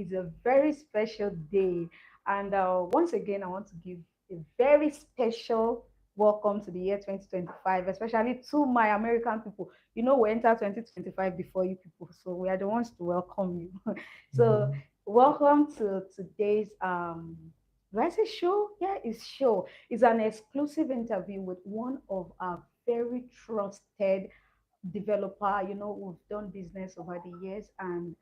is a very special day. And once again, I want to give a very special welcome to the year 2025, especially to my American people. You know, we enter 2025 before you people, so we are the ones to welcome you. So, welcome to today's do I say show? Yeah, it's show. It's an exclusive interview with one of our very trusted developer. You know, we've done business over the years, and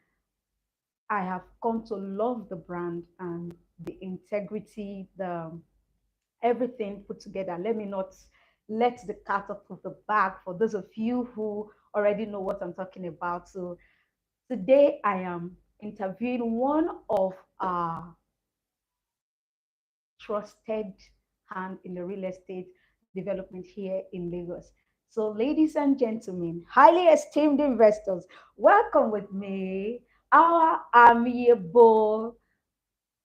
I have come to love the brand and the integrity, the everything put together. Let me not let the cat out of the bag for those of you who already know what I'm talking about. So today I am interviewing one of our trusted hand in the real estate development here in Lagos. So, ladies and gentlemen, highly esteemed investors, welcome with me our amiable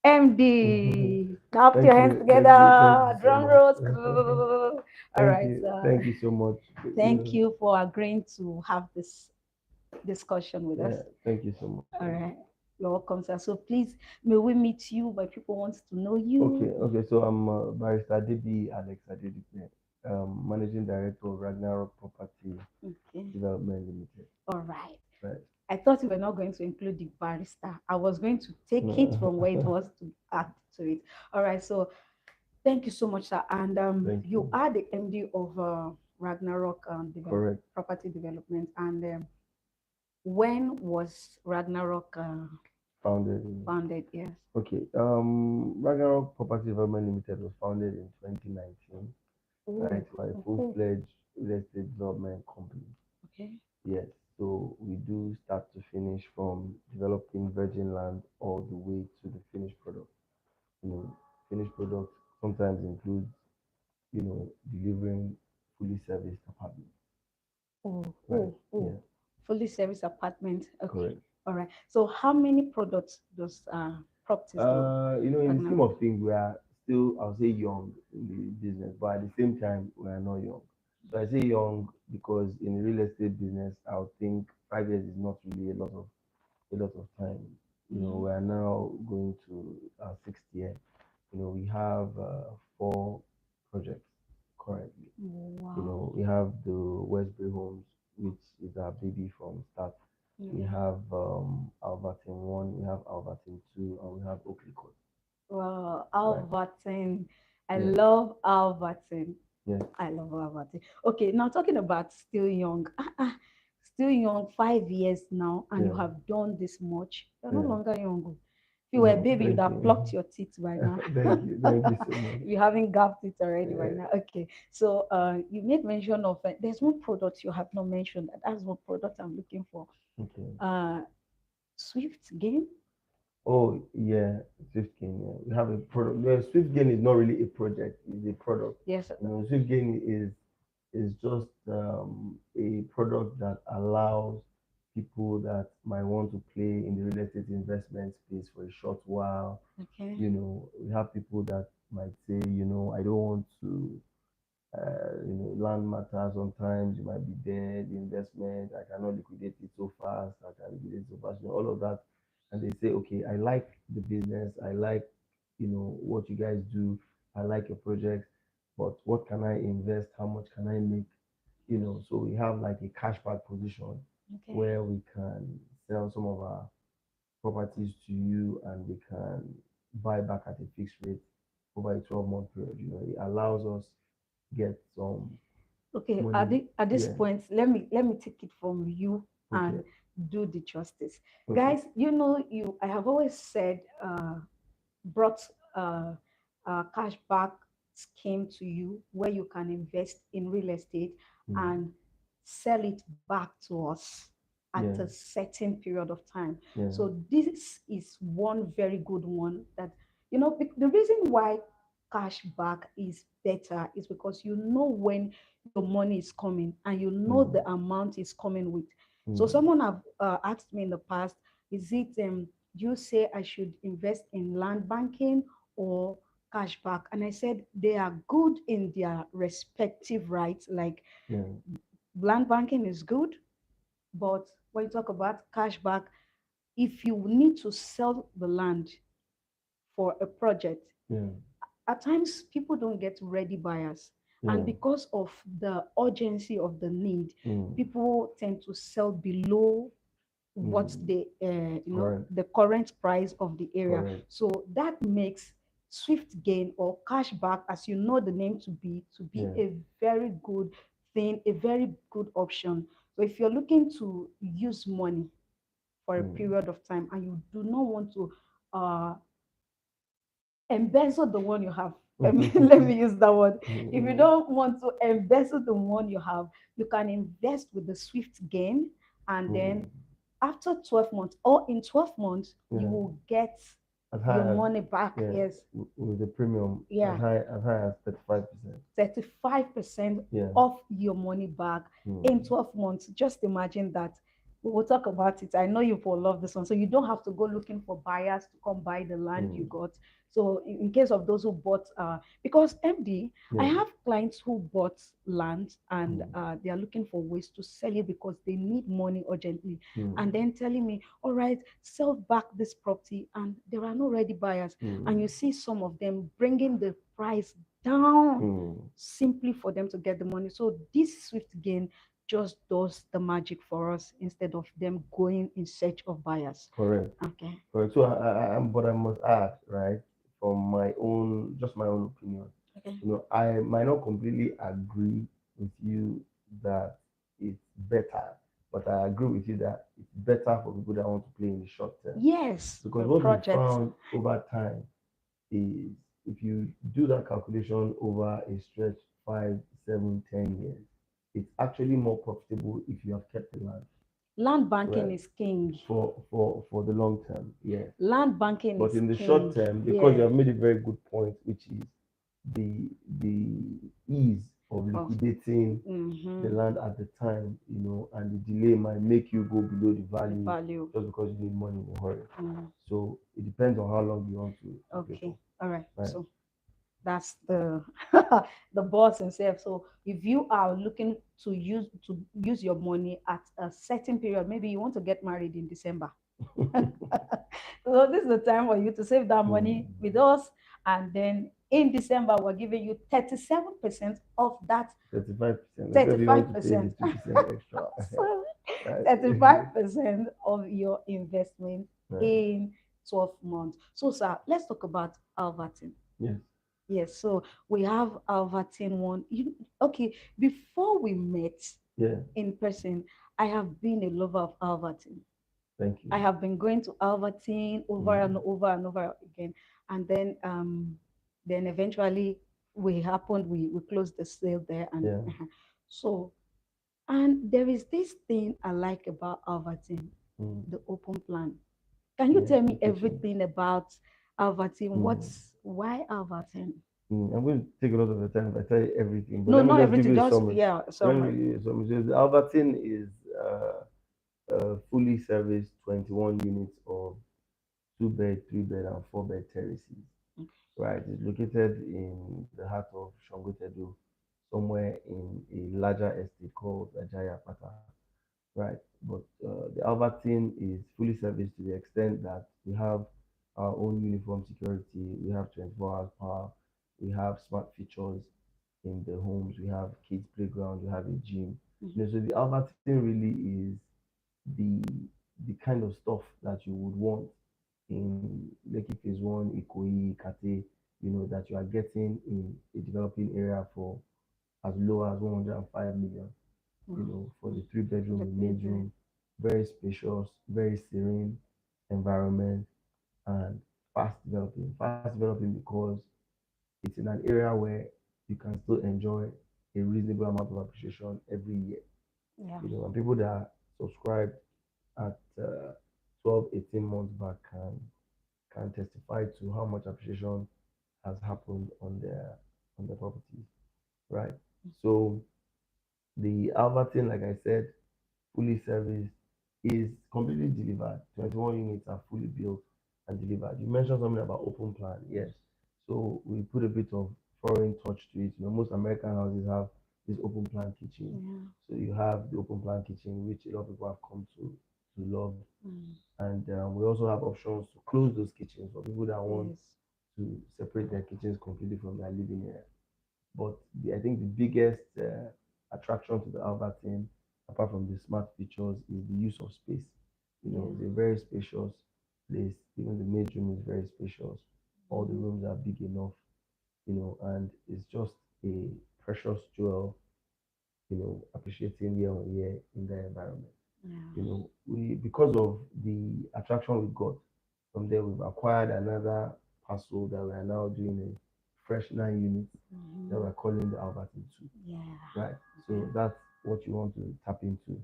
MD. Clap your hands Thank you together. so Drum much. rolls. All right. Thank you so much. Thank you for agreeing to have this discussion with us. Yeah, thank you so much. All right. You're welcome, sir. So please, may we meet you? My people want to know Okay, you. okay. So I'm Barrister Alex Adedipe, Managing Director of Ragnarok Property Okay. Development Limited. All right. Right. I thought you were not going to include the barrister. I was going to take it No. from where it was to add to it. All right. So thank you so much, sir. And Thank you you. are the MD of Ragnarok Correct. Property Development. And when was Ragnarok Founded in. founded? Yes. Okay. Ragnarok Property Development Limited was founded in 2019. Oh, Right. We're a oh, oh, full-fledged real estate development company. okay. Yes, so we do start to finish from developing virgin land all the way to the finished product. You know, finished product sometimes includes, delivering fully serviced apartment. Oh, Right. oh, oh. Yeah, Fully service apartment. Okay. correct. All right. So how many products does properties do In the scheme Ragnarok? of things, we are still, I'll say, young in the business, but at the same time, we are not young. So I say young because in the real estate business, I would think 5 years is not really a lot of time. Mm-hmm. We are now going to our sixth year. We have four projects currently. Wow. We have the Westbury Homes, which is our baby from start. We Yeah. have Albertine 1, we have Albertine 2, and we have Oakley Court. Well, Right. Albertine. I Yeah. love Albertine. Yes. I love Albertine. Okay, now talking about still young. Still young, 5 years now, and you Yeah. have done this much. You're no Yeah. longer young. If you were a No, baby, you'd thank have plucked you. your teeth by now. Thank you. Thank you so much. You haven't gapped it already by Yeah. now. Okay, so you made mention of there's one product you have not mentioned. That's one product I'm looking for. Okay. Uh, Swift game. Oh yeah, SwiftGain. Yeah. We have a product. Well, SwiftGain is not really a project; it's a product. Yes. SwiftGain is just a product that allows people that might want to play in the real estate investment space for a short while. Okay. We have people that might say, I don't want to land matter sometimes you might be there, the investment, I cannot liquidate it so fast, I can liquidate it so fast, all of that. And they say, okay, I like the business, I like, what you guys do, I like your project, but what can I invest? How much can I make? So we have like a cash back position Okay. where we can sell some of our properties to you and we can buy back at a fixed rate over a 12-month period. It allows us get some Okay, money. at this Yeah. point, let me take it from you Okay. and do the justice. Okay. Guys, you know you I have always said brought cashback scheme to you where you can invest in real estate Mm. and sell it back to us at Yeah. a certain period of time. Yeah. So this is one very good one that the reason why cashback is better is because you know when your money is coming and you know Mm. the amount is coming with. So Mm. someone have asked me in the past, is it you say I should invest in land banking or cashback? And I said they are good in their respective rights. Like Yeah. land banking is good, but when you talk about cashback, if you need to sell the land for a project, Yeah. at times people don't get ready buyers. And Yeah. because of the urgency of the need, Mm. people tend to sell below what Mm. the Correct. the current price of the area. Correct. So that makes swift gain or cash back, as you know the name to be Yeah. a very good thing, a very good option. So if you're looking to use money for a Mm. period of time and you do not want to uh embezzle the one you have. Let me use that word. If you Mm. don't want to embezzle the one you have, you can invest with the swift gain, and Mm. then after 12 months or in 12 months, you Yeah. will get As your high as, money back. yeah, Yes, with the premium yeah, as high as 35%. 35% Yeah. of your money back in Mm. 12 months. Just imagine that. We will talk about it. I know you will love this one. So you don't have to go looking for buyers to come buy the land you Mm. got. So in case of those who bought, because MD, I Yeah. have clients who bought land and Mm. they are looking for ways to sell it because they need money urgently. And Mm. then telling me, all right, sell back this property, and there are no ready buyers. And Mm. you see some of them bringing the price down Mm. simply for them to get the money. So this swift gain just does the magic for us instead of them going in search of buyers. Correct. Okay. Correct. So but I must add, right, from my own, just my own opinion, Okay. I might not completely agree with you that it's better, but I agree with you that it's better for people that want to play in the short term. Yes, Because the what we project. found over time is if you do that calculation over a stretch 5, 7, 10 years, it's actually more profitable if you have kept the land, Land banking right? is king. For the long term, yes. Land banking But is in the short king. term, because you Yeah. have made a very good point, which is the ease of Of liquidating the mm-hmm, land at the time, and the delay might make you go below the the value value. just because you need money in a hurry. Mm, So it depends on how long you want to play for, okay. All right. right? So that's the the boss himself. So if you are looking to use your money at a certain period, maybe you want to get married in December. So this is the time for you to save that money Hmm. with us, and then in December we're giving you 37% of that 35%. Except you want to pay the 35%. 2% extra, So right? 35% of your investment Right. in 12 months. So sir, let's talk about Alvatin. Yes. Yes, so we have Alvatin one. Okay, before we met Yeah. in person, I have been a lover of Alvatin. Thank you. I have been going to Albertine over and Mm. over and over again. And then eventually we closed the sale there. And Yeah. so, and there is this thing I like about Albertine, Mm. the open plan. Can you Yeah. tell The me kitchen. everything about Albertine? Mm. Why Albertine? I'm going to take a lot of your time if I tell you everything, but No, let me not just give everything, you a just summary. yeah, Let me summary. give you a summary. So the Albertine is a fully serviced 21 units of 2 bed, 3 bed, and 4 bed terraces. Right, it's located in the heart of Shangotedo, somewhere in a larger estate called Ajaya Pata. Right, but the Albertine is fully serviced to the extent that we have our own uniform security, we have 24 hours power, we have smart features in the homes, we have kids playground, we have a gym. Mhm. So the Albertine really is the the kind of stuff that you would want in Lekki Phase 1, Ikoyi, Kate, that you are getting in a developing area for as low as 105 million, Wow. for the three-bedroom, The a three main bed. room, very spacious, very serene environment, and fast developing. Fast developing because it's in an area where you can still enjoy a reasonable amount of appreciation every year. Yeah. And people that are subscribed at 12, 18 months back can testify to how much appreciation has happened on their properties, right? So the Albertine, like I said, fully serviced, is completely delivered. 21 units are fully built and delivered. You mentioned something about open plan. Yes. So we put a bit of foreign touch to it. Most American houses have this open plan kitchen. Yeah. So you have the open plan kitchen, which a lot of people have come to to love. Mm. And we also have options to close those kitchens for people that want Yes. to separate their kitchens completely from their living area. But I think the biggest attraction to the Albertine, apart from the smart features, is the use of space. Yeah. It's a very spacious place. Even the main room is very spacious. All the Mm. rooms are big enough, and it's just a precious jewel, appreciating year on year in the environment. Yeah. We because of the attraction we got from there, we've acquired another parcel that we are now doing a fresh 9 units that Mhm. we're calling the Albertine 2. Yeah. Right. Yeah. So that's what you want to tap into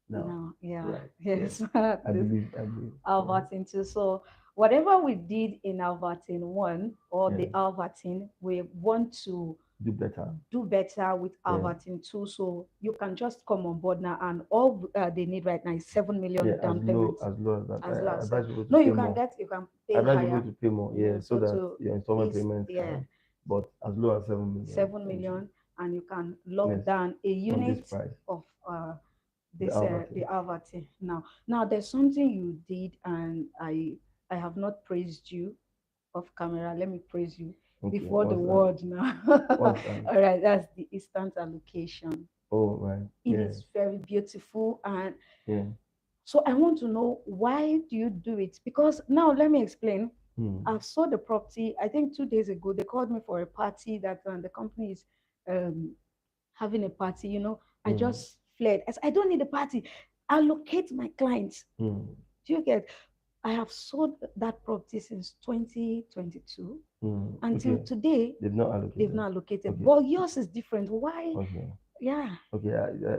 now. No. Yeah. Right. Yes. Yes. I This believe. I believe. Albertine too. So whatever we did in Albertine one or Yeah. the Albertine, we want to Do better. do better with Yeah. Albertine too. So you can just come on board now, and all they need right now is 7 million Yeah. down payment. As low as that. As I last, advise people to no, pay you can more. get, you can I pay advise people higher. to pay more. Yeah. So So that to your installment is payments yeah, can, but as low as 7 million. seven Thank you. million, and you can lock Yes. down a On this unit price, of the this the Albertine. Albertine. Now there's something you did, and I have not praised you off camera. Let me praise you Okay. before the What's that? world now. What's that? All right, that's the instant allocation. Oh, right. It Yeah. is very beautiful, and Yeah. so I want to know, why do you do it? Because now let me explain. Hmm. I saw the property, I think 2 days ago. They called me for a party that the company is um, having a party. I Hmm. just fled. I said, I don't need a party. Allocate my clients. Hmm. Do you get? I have sold that property since 2022 Hmm. until Okay. today. They've not They've allocated. not allocated, Okay. but yours is different. Why? Okay. Yeah. Okay.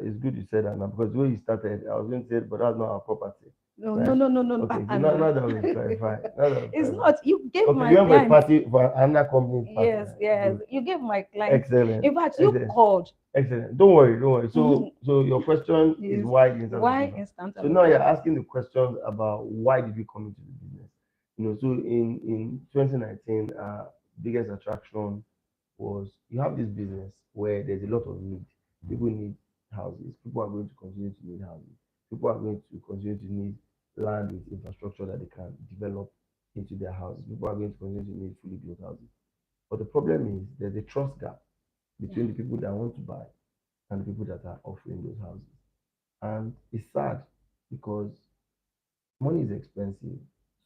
It's good you said that now, because the way you started, I was going to say, but that's not our property, No, no, right? no, no, no. Okay. So now, No. now that we've clarified, now that we've It's clarified. not. You gave Okay. my You have a clients. party for another company's party, Yes, right? yes. Good. You gave my clients. Excellent. In fact, you Excellent. called. Excellent. Don't worry. Don't worry. Mhm. So your question is Is why the instant why allocation. instant So now you're allocation? asking the questions about why did we come into the business. So in 2019, biggest attraction was you have this business where there's a lot of need. People need houses. People are going to continue to need houses. People are going to continue to need land with infrastructure that they can develop into their houses. People are going to continue to need fully built houses. But the problem is there's a trust gap Yeah. between the people that want to buy and the people that are offering those houses. And it's sad because money is expensive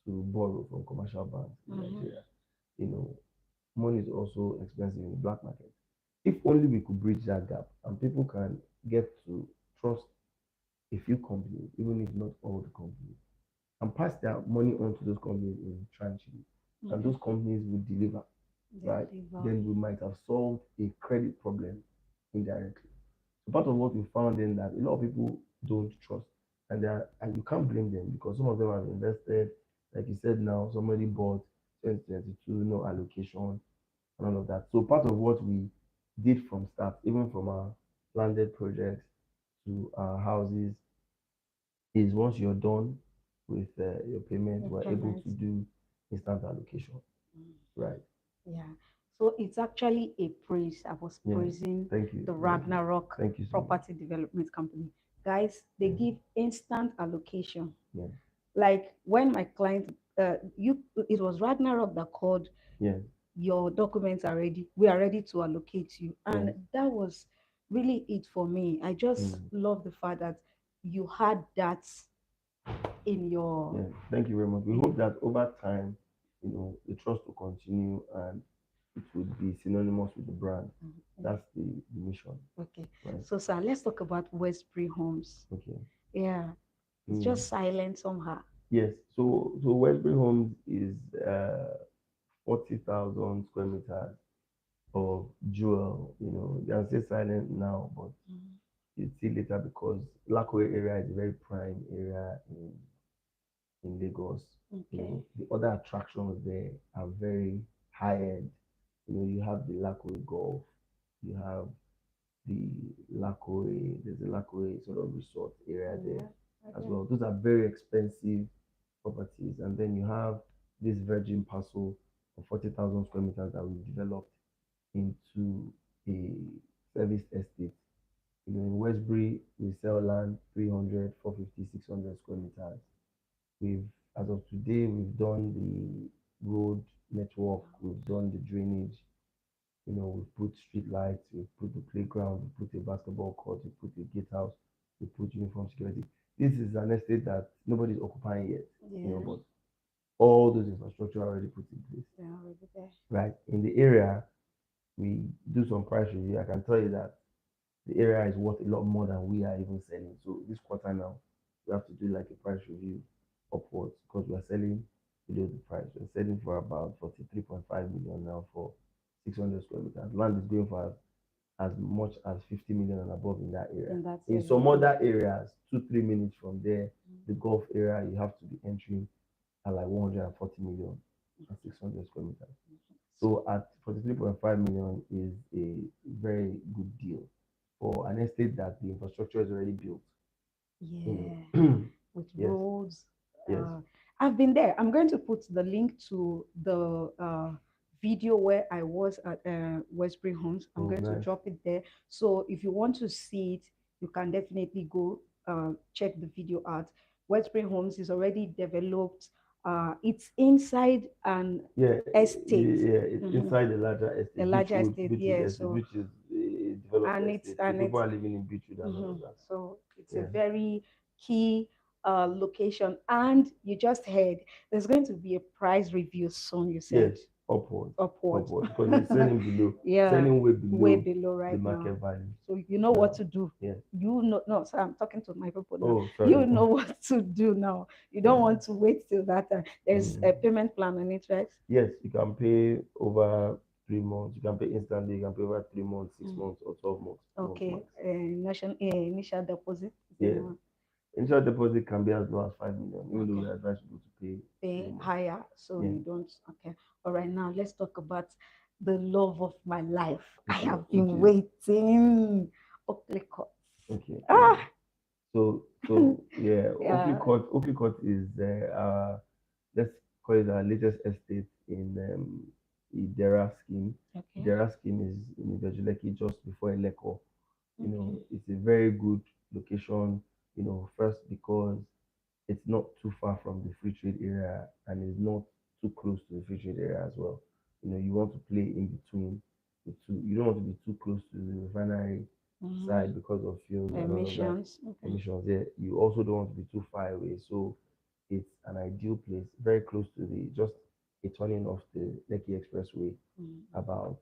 to borrow from commercial banks in Mm-hmm. Nigeria. You know, money is also expensive in the black market. If only we could bridge that gap and people can get to trust a few companies, even if not all the companies, and pass their money on to those companies in tranches, and Mm-hmm. those companies will deliver, right? Deliver. Then we might have solved a credit problem indirectly. So part of what we found in that a lot of people don't trust, and you can't blame them because some of them have invested, like you said now, somebody bought 2022, no allocation and all of that. So part of what we did from start, even from our landed projects to our houses, is once you're done with your payment, Your we're able payment. to do instant allocation, Mm. right? Yeah. So it's actually a praise. I was Yeah. praising Thank you. the Thank you. Ragnarok Thank you so much. Property Development Company. Guys, they Yeah. give instant allocation. Yeah. Like when my client, it was Ragnarok that called, Yeah. your documents are ready. We are ready to allocate you. Yeah. And that was really it for me. I just Mm. love the fact that you had that in your. Yeah, thank you very much. We hope In, that over time, the trust will continue and it would be synonymous with the brand. mm, That's the mission, okay. right? So, sir, let's talk about Westbury Homes. Okay. Yeah, it's Mm. just silent somehow. Yes. So Westbury Homes is 40,000 square meters of jewel. You can say silent now, but Mm. you see later because Lakwe area is a very prime area in Lagos. Okay. The other attractions there are very high end. You have the Lakwe Golf, you have the Lakwe, there's a Lakwe sort of resort area there Yeah. as Okay. well. Those are very expensive properties. And then you have this virgin parcel of 40,000 square meters that we developed into a service estate In Westbury, we sell land 300, 450, 600 square meters. We've, as of today, we've done the road network, we've done the drainage, we've put street lights, we've put the playground, we put a basketball court, we put a gatehouse, we put uniform security. This is an estate that nobody's occupying yet, Yeah. but all those infrastructure are already put in place. They're already there. Right. In the area, we do some price review. I can tell you that the area is worth a lot more than we are even selling. So this quarter now, we have to do like a price review upwards because we are selling below the price. We're selling for about 43.5 million now for 600 square meters. Land is going for as much as 50 million and above in that area. In some other areas, 2-3 minutes from there, the Gulf area, you have to be entering at like 140 million and 600 square meters. So at 43.5 million is a very good deal for an estate that the infrastructure is already built. Yeah. With Yes. roads. Yes. I've been there. I'm going to put the link to the video where I was at Westbury Homes. I'm going to drop it there. So if you want to see it, you can definitely go check the video out. Westbury Homes is already developed. It's inside an estate. It's inside the larger estate. A larger estate, Beachwood yeah. estate, So which is a developed and estate. it's So and people it's are living in Beachwood and all of that. so it's a Yeah. very key location. And you just heard there's going to be a price review soon. You said Yes, upwards. upwards. Because we're selling below, Yeah, selling way way below below the right now. market value. So you know what to do. Yeah. You know, no, so I'm talking to my people now. Oh, sorry. You know what to do now. You don't Yeah. want to wait till that time. There's a payment plan on it, right? Yes, you can pay over 3 months. You can pay instantly. You can pay over 3 months, 6 months, or 12 months. Okay. Initial deposit. Yeah. Initial deposit can be as low as 5 million, even though we advise people to pay more. higher, so Yeah. you don't. Okay. All right. Now let's talk about the love of my life. I Okay, have been which is- waiting. Oakley Court. Okay. Ah, So yeah, Yeah. Oakley Court is let's call it our latest estate in Idera scheme. okay. Idera scheme is in Ibeju-Lekki just before Eleko. Okay. It's a very good location. First because it's not too far from the free trade area and it's not too close to the free trade area as well. You want to play in between the two. You don't want to be too close to the refinery side because of fuels and all of that. Emissions. Okay. Emissions. Yeah, you also don't want to be too far away. So it's an ideal place, very close to the just a turning off the Lekki Expressway, about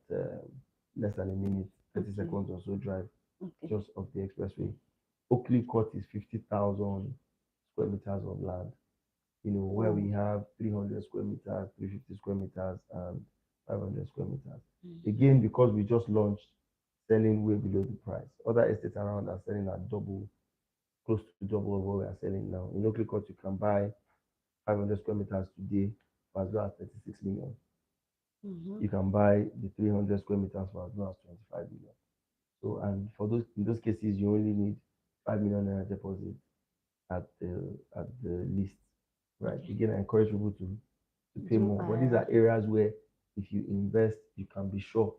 less than a minute, 30 seconds or so drive, just off the expressway. Oakley Court is 50,000 square meters of land, where we have 300 square meters, 350 square meters, and 500 square meters. Again, because we just launched, selling way below the price. Other estates around are selling at double, close to double of what we are selling now. In Oakley Court, you can buy 500 square meters today for as low as 36 million. You can buy the 300 square meters for as low as 25 million. So, and for in those cases, you only need 5 million naira deposit at the least, right? Again, I encourage people to pay more. But these are areas where if you invest, you can be sure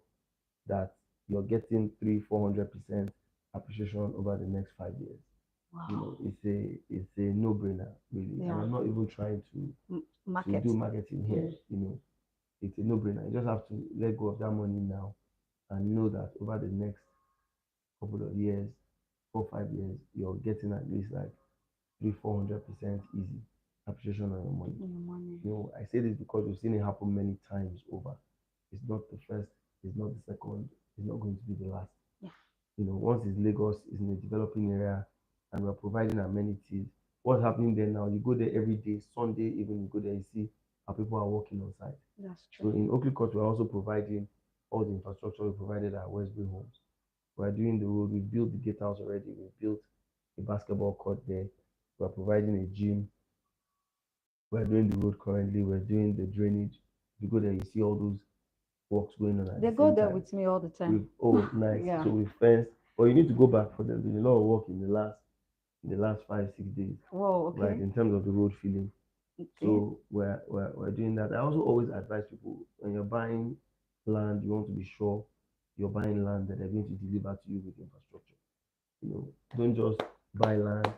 that you're getting 300-400% appreciation over the next 5 years. Wow. It's a no-brainer, really. And I'm not even trying to do marketing here. It's a no-brainer. You just have to let go of that money now and know that over the next couple of years, 4-5 years, you're getting at least like 300-400% easy appreciation on your money. I say this because we've seen it happen many times over. It's not the first, it's not the second, it's not going to be the last. Once it's Lagos, it's in a developing area, and we're providing amenities. What's happening there now? You go there every day, Sunday, even you go there, you see how people are working on site. That's true. So in Oakley Court, we're also providing all the infrastructure we provided at Westbury Homes. We're doing the road, we built the gatehouse already, we built a basketball court there, we're providing a gym, we're doing the road currently, we're doing the drainage. You go there, you see all those works going on. They go there with me all the time. Nice. Yeah. So we fenced, but you need to go back for them. There's a lot of work in the last 5-6 days. Whoa, okay. Right, in terms of the road filling. Okay. So we're doing that. I also always advise people when you're buying land, you want to be sure you're buying land that they're going to deliver to you with infrastructure. Don't just buy land.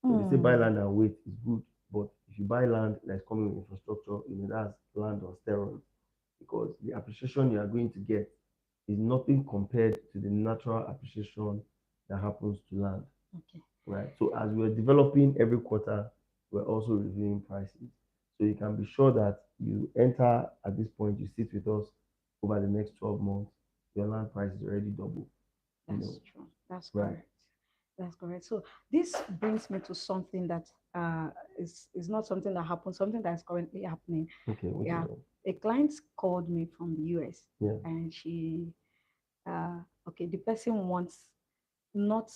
So they say buy Mm. land and wait is good, but if you buy land that's coming with infrastructure, that's land on steroids because the appreciation you are going to get is nothing compared to the natural appreciation that happens to land, Okay. right? So as we're developing every quarter, we're also reviewing prices. So you can be sure that you enter at this point, you sit with us over the next 12 months, your land price is already double, you know, That's true. That's right? correct. That's correct. So this brings me to something that is not something that happened, something that is currently happening. Okay, which is Yeah, a client called me from the US, yeah, and she, okay, the person wants not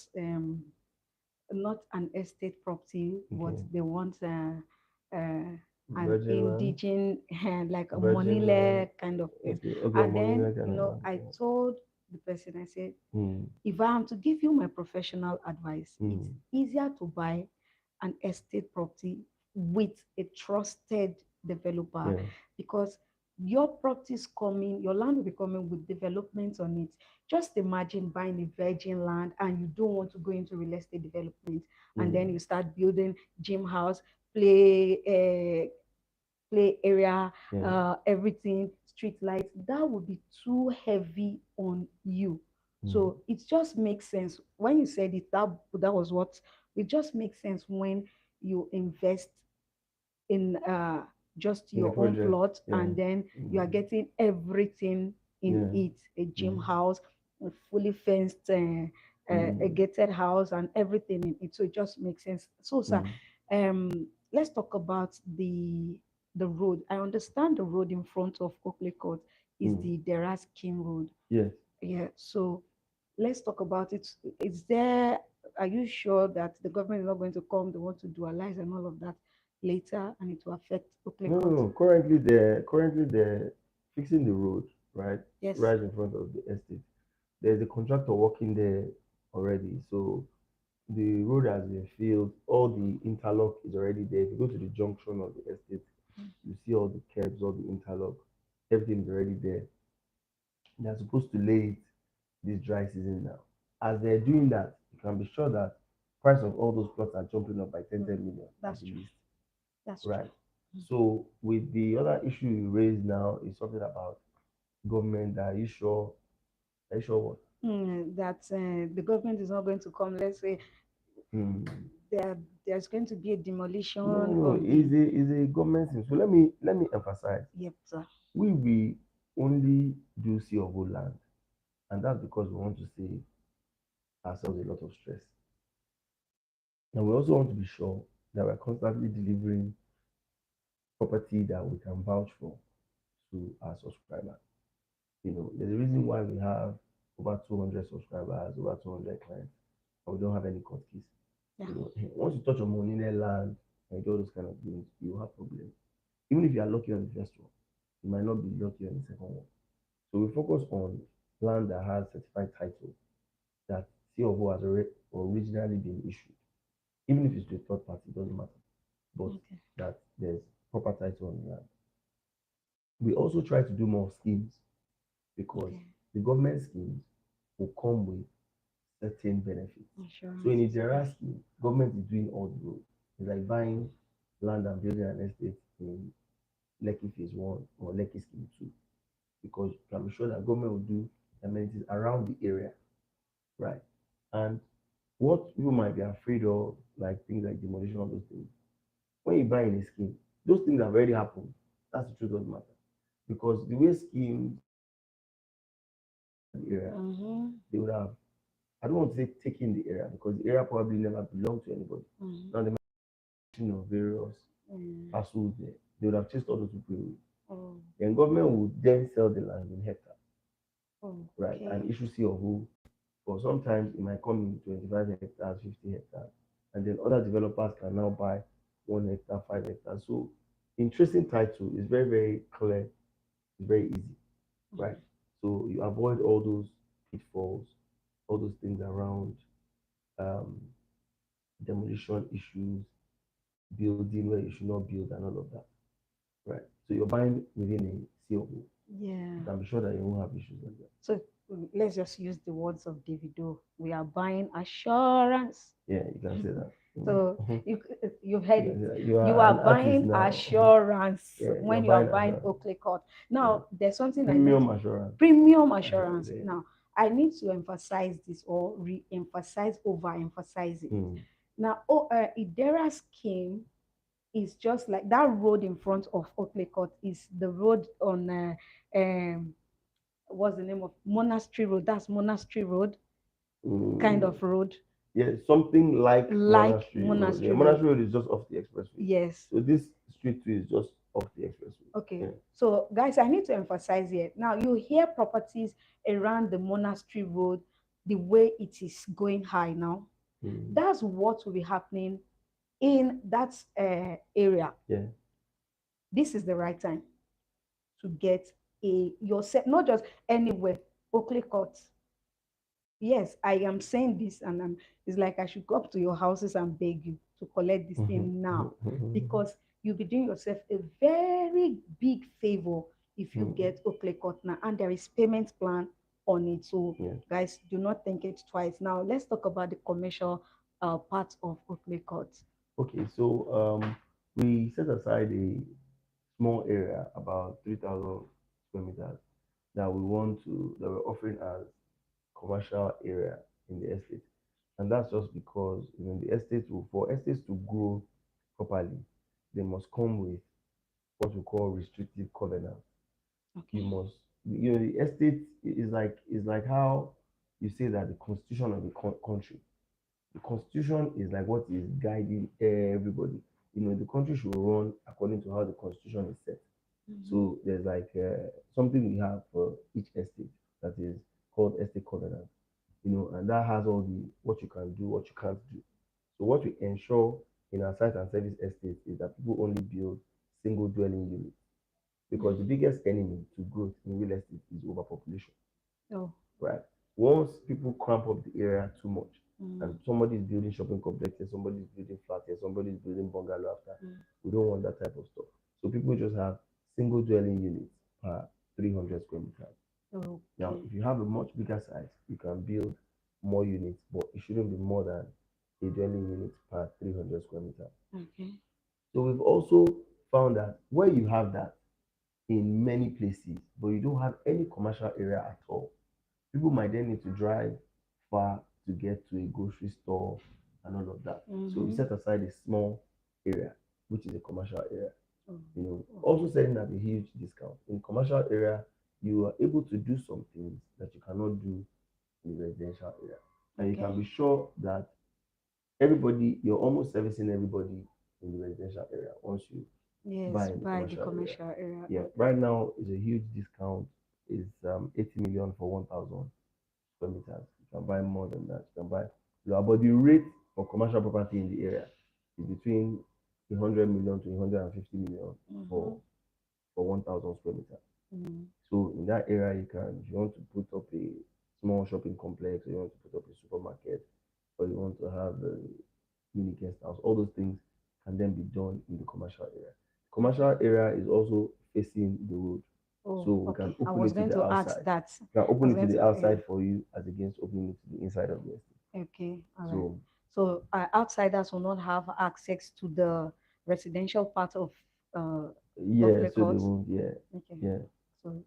not an estate property, but okay. they want an Virgin land, indigene like a virgin land. money kind of place. Okay, okay, And money then, kind of land. I Okay. told the person, I said, Hmm. if I am to give you my professional advice, it's Hmm. easier to buy an estate property with a trusted developer Yeah. because your property is coming, your land will be coming with developments on it. Just imagine buying a virgin land and you don't want to go into real estate development, and then Hmm. you start building gym house, play play area, Yeah. everything, street lights, that would be too heavy on you. Hmm. So it just makes sense when you said it. That was what it just makes sense when you invest in just In the your own project. plot, Yeah. and then you are Hmm. getting everything in Yeah. it, a gym Hmm. house, a fully fenced, a Hmm. gated house, and everything in it. So it just makes sense. So sir, Hmm. let's talk about the road. I understand the road in front of Oakley Court is Hmm. the Dera Scheme Road. Yes. Yeah, so let's talk about it. Is there, are you sure that the government is not going to come, they want to dualize and all of that later, and it will affect Oakley No, no, Court? no. Currently they're fixing the road, right? Yes. Right in front of the estate. There's a contractor working there already. So the road has been filled. All the interlock is already there. If you go to the junction of the estate, you see all the curbs, all the interlock. Everything is already there. They're supposed to lay it this dry season now. As they're doing that, you can be sure that price of all those plots are jumping up by 10 million at That's the true. least, That's true. right? So with the other issue you raised now is something about government. Are you sure? Are you sure what? That the government is not going to come. Let's say Hmm. there's going to be a No, demolition no, of the. it's a government thing. So let me emphasize. Yep, sir. We only do C of O land, and that's because we want to save ourselves a lot of stress. And we also want to be sure that we're constantly delivering property that we can vouch for to our subscribers. There's a reason why we have over 200 subscribers, over 200 clients, and we don't have any court case. Yeah. Once you touch on money in land and do all those kind of things, you have problems. Even if you are lucky on the first one, you might not be lucky on the second one. So we focus on land that has certified title that C of O has originally been issued. Even if it's to a third party, it doesn't matter. But Okay. that there's proper title on the land. We also try to do more schemes because Okay. the government schemes will come with certain benefits. So in Insurances. Idera scheme, government is doing all the road. It's like buying land and building an estate in Lekki Phase 1 or Lekki Scheme 2 because you can be sure that government will do amenities around the area, right? And what you might be afraid of, like things like demolition of those things, when you buy in a scheme, those things have already happened. That's the truth of the matter. Because the way schemes the area, Mm-hmm. they would have, I don't want to say taking the area because the area probably never belonged to anybody. Mm-hmm. Now the mention of various Mm. parcels there, they would have chased all those people away. Oh, Then government would then sell the land in hectares, oh, right? And okay. issue C of O. For sometimes it might come in 25 hectares, 50 hectares. And then other developers can now buy 1 hectare, 5 hectares. So in tracing title is very, very clear. It's very easy, right? Mhm. So you avoid all those pitfalls, all those things around um, demolition issues, building where you should not build, and all of that, right? So you're buying within a COO. Yeah. You can be sure that you won't have issues like that. So let's just use the words of Davido. We are buying assurance. Yeah, you can say that. So Mhm. you've heard You can it. say that. You You are are an artist buying now. assurance Yeah, you're when you are buying buying assurance. Oakley Court. Yeah. Now, there's something I need Premium to assurance. premium Assurance. assurance. Yeah. Now, I need to emphasize this or re-emphasize, overemphasize it. Hmm. Now, Idera scheme is just like that road in front of Oakley Court is the road on what's the name of Monastery Road? That's Monastery Road kind Mm. of road, Yeah, something like like Monastery Road. Yeah, Monastery Road. Monastery Road is just off the expressway. Yes. So this street too is just off the expressway. Okay. Yeah. So, guys, I need to emphasize here. Now, you hear properties around the Monastery Road, the way it is going high now. Mm. That's what will be happening in that area. Yeah. This is the right time to get a yourself, not just anywhere, Oakley Court. Yes, I am saying this, and it's like I should go up to your houses and beg you to collect this thing now, because you'll be doing yourself a very big favor if you get Oakley Court now, and there is payment plan on it. So, Yeah. guys, do not think it twice. Now, let's talk about the commercial part of Oakley Court. Okay, so we set aside a small area, about 3,000 square meters, that we're offering as commercial area in the estate. And that's just because the for estates to grow properly, they must come with what we call restrictive covenants. You Okay. must, the estate is like how you say that the constitution of the country. The constitution is like what is guiding everybody. The country should run according to how the constitution is set. Mhm. So there's like something we have for each estate that is called estate covenant. And that has all the what you can do, what you can't do. So what we ensure in our site and service estates is that people only build single dwelling units, because the Mhm. biggest enemy to growth in real estate is overpopulation, Oh. right? Once people cramp up the area too much, and Mm. somebody is building shopping complexes, somebody is building flats here, somebody is building bungalow after, Mm. we don't want that type of stuff. So people just have single dwelling units per 300 square meters. Now, Okay. if you have a much bigger size, you can build more units, but it shouldn't be more than a dwelling unit per 300 square meters. Okay. So we've also found that where you have that in many places, but you don't have any commercial area at all, people might then need to drive far to get to a grocery store and all of that. So we Mm-hmm. set aside a small area, which is a commercial area. Oh, Also okay. setting up a huge discount. In commercial area, you are able to do some things that you cannot do in the residential area. And you can Okay. be sure that you're almost servicing everybody in the residential area once you buy Yes, in the by the commercial area. commercial area. Yeah, Okay. right now is a huge discount. Is 80 million for 1,000 square meters. You can buy more than that. You can buy lower, but the rate for commercial property in the area is between 100 million to 150 million Mm-hmm. for 1,000 square meters. Mm. So in that area, if you want to put up a small shopping complex, or you want to put up a supermarket, or you want to have a mini guest house, all those things can then be done in the commercial area. Commercial area is also facing the road, Oh, so we can okay. I open was it to going the to ask outside. that. We can I open was it to going the to, outside for you as against opening it to the inside of the estate. okay, all right. So So outsiders will not have access to the residential part of uh, yeah, Oakley so they Court. won't. Yeah, Okay. yeah. So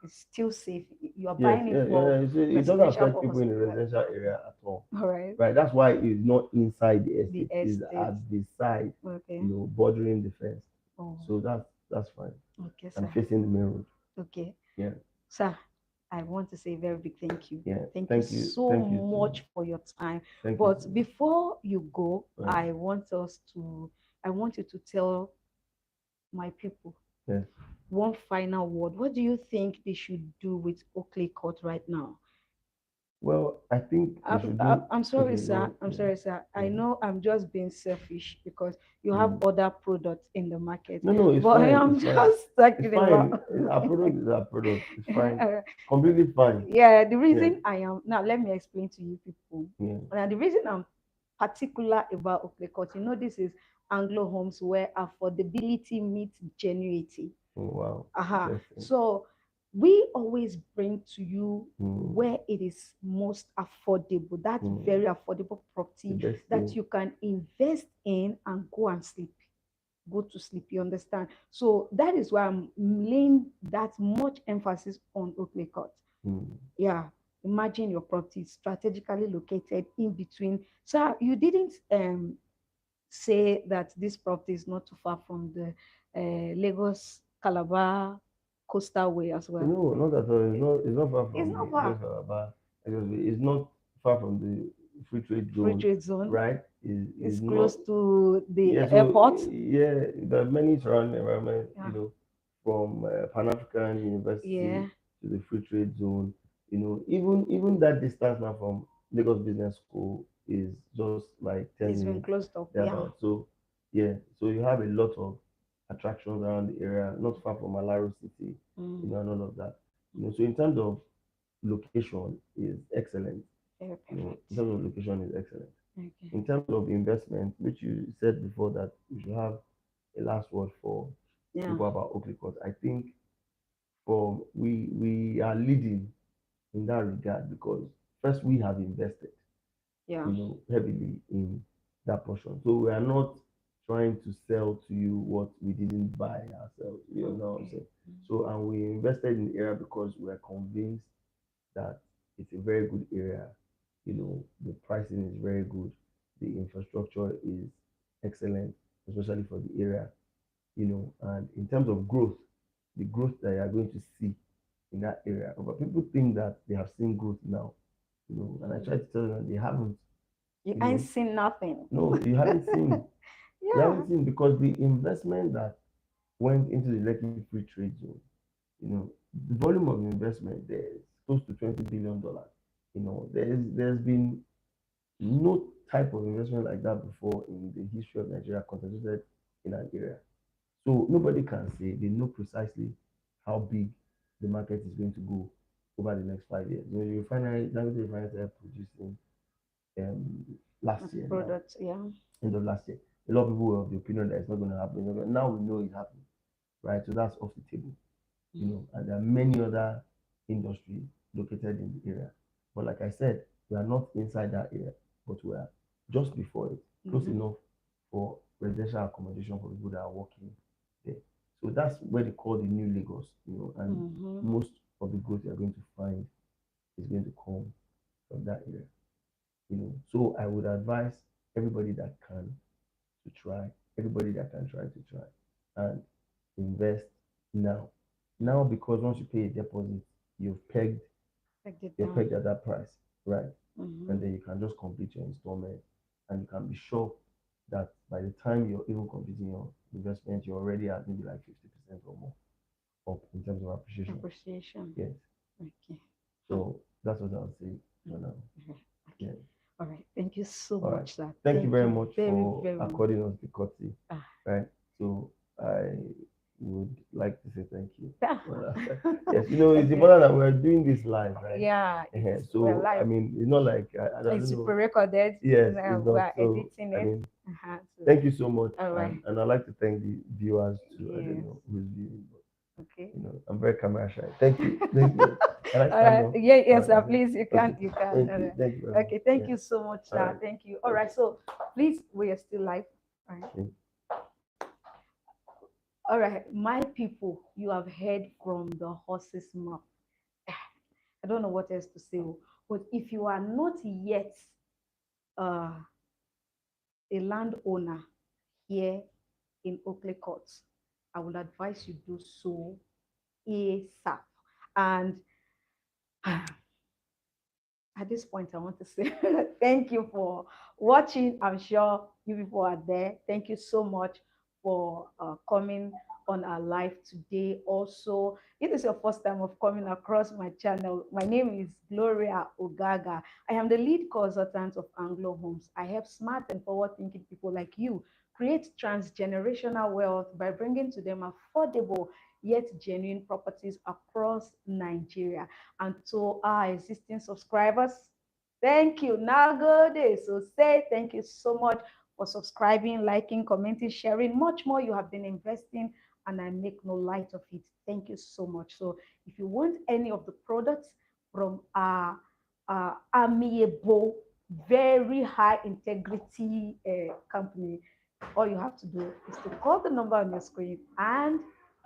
it's still safe. You are Yes, buying yeah, it yeah, for yeah. So it doesn't residential affect people purpose. in the residential area at all. All right. Right. That's why it's not inside the The estate. It's estate. at the side, Okay. bordering the fence. Oh, So that's fine. okay, And sir. facing the main road. Okay. Yeah. Sir, I want to say a very big thank you. Yeah. Thank you Thank you. so Thank you too. much for your time. Thank you But too. before you go, Right. I want you to tell my people Yes. one final word. What do you think they should do with Oakley Court right now? Well, I think they should do. I'm sorry, Okay. Go sir. on. I'm Yeah. sorry, sir. I Yeah. know I'm just being selfish because you have Mm. other products in the market, No, no, it's but I fine. am It's fine. just It's talking fine. about. Our product is our product. It's fine. Uh, Completely fine. yeah, the Yeah. reason I am now, let me explain to you people. Yeah. Now, the reason I'm particular about Oakley Court, this is Anglo homes where affordability meets genuity. Oh, wow. Aha. Interesting. So we always bring to you Mm. where it is most affordable, that Mm. very affordable The property best that thing. you can invest in and go to sleep, you understand? So that is why I'm laying that much emphasis on Oakley Court. Mm. Yeah, imagine your property is strategically located in between. So you didn't say that this property is not too far from the Lagos Calabar coastal way as well. No, not at all. It's not far It's from not the far. Lagos Calabar. It's not far from the free trade Free zone, trade zone right? Is is not. close to the Yeah, so airport. yeah, there are many surrounding environments, Yeah, from Pan African University yeah, to the free trade zone. Even that distance now from Lagos Business School is just like ten it's been minutes closed up. Yeah. thereabout. So yeah, so you have a lot of attractions around the area, not far from Alaro City, Mm, and all of that. So in terms of location is excellent. very In perfect. terms of location is excellent. Okay. In terms of investment, which you said before that we should have a last word for Yeah, people about Oakley Court. I think for we are leading in that regard because first we have invested, yeah. heavily in that portion. So we are not trying to sell to you what we didn't buy ourselves. You know what I'm Okay. saying? So and we invested in the area because we are convinced that it's a very good area. The pricing is very good. The infrastructure is excellent, especially for the area. And in terms of growth, the growth that you are going to see in that area. But people think that they have seen growth now, and I try to tell them that they haven't, You you ain't know. seen nothing. No, you haven't seen. You Yeah. haven't seen because the investment that went into the Lekki Free Trade Zone, the volume of investment there is close to $20 billion. There's been no type of investment like that before in the history of Nigeria concentrated in an area. So nobody can say they know precisely how big the market is going to go over the next 5 years. The refinery, Dangote refinery started producing um, last year now, Products, yeah. end of last year. A lot of people were of the opinion that it's not going to happen. Now we know it's happening, right? So that's off the table. And there are many other industries located in the area. But like I said, we are not inside that area, but we are just before it, close Mm-hmm. enough for residential accommodation for people that are working there. So that's where they call the new Lagos, and Mm-hmm. most of the growth you're going to find is going to come from that area. So I would advise everybody that can to try, everybody that can try to try and invest now. Now, because once you pay a deposit, you've pegged Take it you're down. pegged at that price, right? And Mm-hmm. then you can just complete your installment, and you can be sure that by the time you're even completing your investment, you're already at maybe like 50% or more up in terms of appreciation. Appreciation. Yes. Okay. Huh. So that's what I'll say for now. Mhm. Okay. Yes. All right. Thank you so All right. much, sir. Thank you Thank very you much very, for very much. according us the courtesy, Ah. right? So I would like to say thank you. Yeah. Yes, it's Okay. important that we're doing this live, right? Yeah, it's we're So I live. mean, it's not like I don't It's know. pre-recorded. Yes, it's not. We're So editing I it. mean, So, thank you so much, all right. and I'd like to thank the viewers too. I don't Yes. know who's viewing, but Okay. I'm very camera shy. Thank you, thank you. Can I All stand right. up? Yeah, All yes, right, sir. okay, Please, you okay. can. You can. Thank you very much. Okay. Thank Yeah. you so much, All sir. right. Thank you. All right. Okay. So, please, we are still live. All right. Okay. All right. My people, you have heard from the horse's mouth. I don't know what else to say, but if you are not yet uh, a landowner here in Oakley Court, I would advise you do so ASAP. And at this point, I want to say thank you for watching. I'm sure you people are there. Thank you so much for coming on our live today. Also, if this is your first time of coming across my channel, my name is Gloria Ogaga. I am the lead consultant of Anglo Homes. I help smart and forward-thinking people like you create transgenerational wealth by bringing to them affordable yet genuine properties across Nigeria. And to our existing subscribers, thank you. Now go day. So say thank you so much for subscribing, liking, commenting, sharing. Much more you have been investing, and I make no light of it. Thank you so much. So if if you want any of the products from our amiable, very high integrity company, all you have to do is to call the number on your screen. And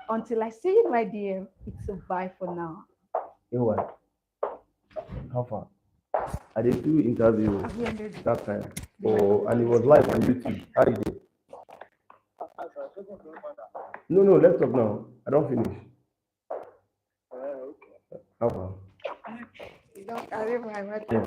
until I see you in my DM, it's a bye for now. Anyway, how far? I did do interview Have you ended? that time. Oh, and it was live on YouTube. How you did? No, let's talk now. I don't finish. How far? You don't carry my Yeah.